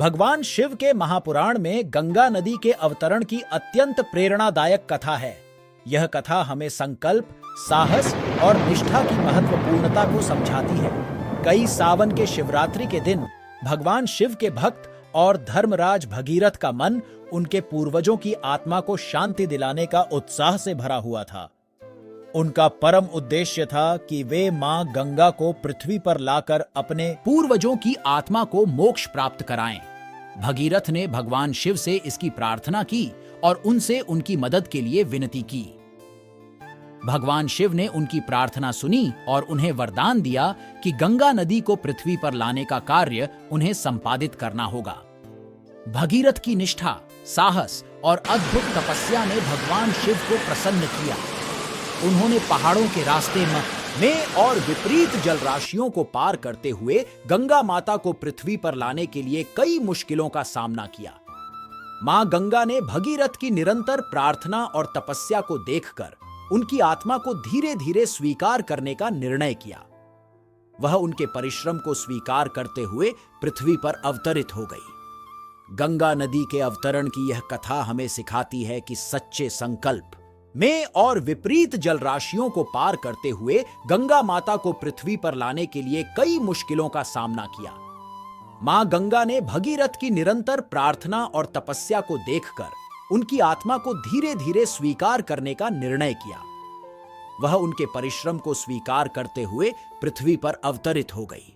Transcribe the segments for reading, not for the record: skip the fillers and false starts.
भगवान शिव के महापुराण में गंगा नदी के अवतरण की अत्यंत प्रेरणादायक कथा है। यह कथा हमें संकल्प, साहस और निष्ठा की महत्वपूर्णता को समझाती है। कई सावन के शिवरात्रि के दिन भगवान शिव के भक्त और धर्मराज भगीरथ का मन उनके पूर्वजों की आत्मा को शांति दिलाने का उत्साह से भरा हुआ था। उनका परम उद्देश्य था कि वे मां गंगा को पृथ्वी पर लाकर अपने पूर्वजों की आत्मा को मोक्ष प्राप्त कराएं। भगीरथ ने भगवान शिव से इसकी प्रार्थना की और उनसे उनकी मदद के लिए विनती की। भगवान शिव ने उनकी प्रार्थना सुनी और उन्हें वरदान दिया कि गंगा नदी को पृथ्वी पर लाने का कार्य उन्हें संपादित करना होगा। भगीरथ की निष्ठा, साहस और अद्भुत तपस्या ने भगवान शिव को प्रसन्न किया। उन्होंने पहाड़ों के रास्ते में और विपरीत जल राशियों को पार करते हुए गंगा माता को पृथ्वी पर लाने के लिए कई मुश्किलों का सामना किया। मां गंगा ने भगीरथ की निरंतर प्रार्थना और तपस्या को देखकर उनकी आत्मा को धीरे धीरे स्वीकार करने का निर्णय किया। वह उनके परिश्रम को स्वीकार करते हुए पृथ्वी पर अवतरित हो गई। गंगा नदी के अवतरण की यह कथा हमें सिखाती है कि सच्चे संकल्प में और विपरीत जल राशियों को पार करते हुए गंगा माता को पृथ्वी पर लाने के लिए कई मुश्किलों का सामना किया। मां गंगा ने भगीरथ की निरंतर प्रार्थना और तपस्या को देखकर उनकी आत्मा को धीरे धीरे स्वीकार करने का निर्णय किया। वह उनके परिश्रम को स्वीकार करते हुए पृथ्वी पर अवतरित हो गई।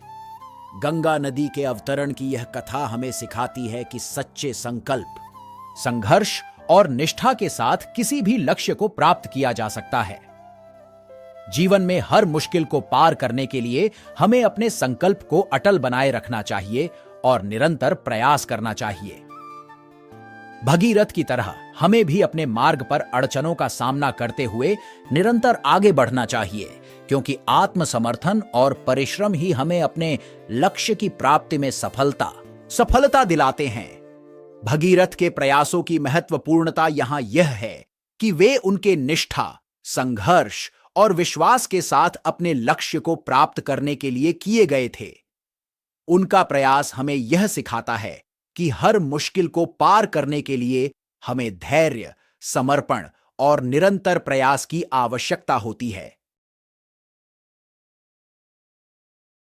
गंगा नदी के अवतरण की यह कथा हमें सिखाती है कि सच्चे संकल्प, संघर्ष और निष्ठा के साथ किसी भी लक्ष्य को प्राप्त किया जा सकता है। जीवन में हर मुश्किल को पार करने के लिए हमें अपने संकल्प को अटल बनाए रखना चाहिए और निरंतर प्रयास करना चाहिए। भगीरथ की तरह हमें भी अपने मार्ग पर अड़चनों का सामना करते हुए निरंतर आगे बढ़ना चाहिए, क्योंकि आत्मसमर्थन और परिश्रम ही हमें अपने लक्ष्य की प्राप्ति में सफलता दिलाते हैं। भगीरथ के प्रयासों की महत्वपूर्णता यहां यह है कि वे उनके निष्ठा, संघर्ष और विश्वास के साथ अपने लक्ष्य को प्राप्त करने के लिए किए गए थे। उनका प्रयास हमें यह सिखाता है कि हर मुश्किल को पार करने के लिए हमें धैर्य, समर्पण और निरंतर प्रयास की आवश्यकता होती है।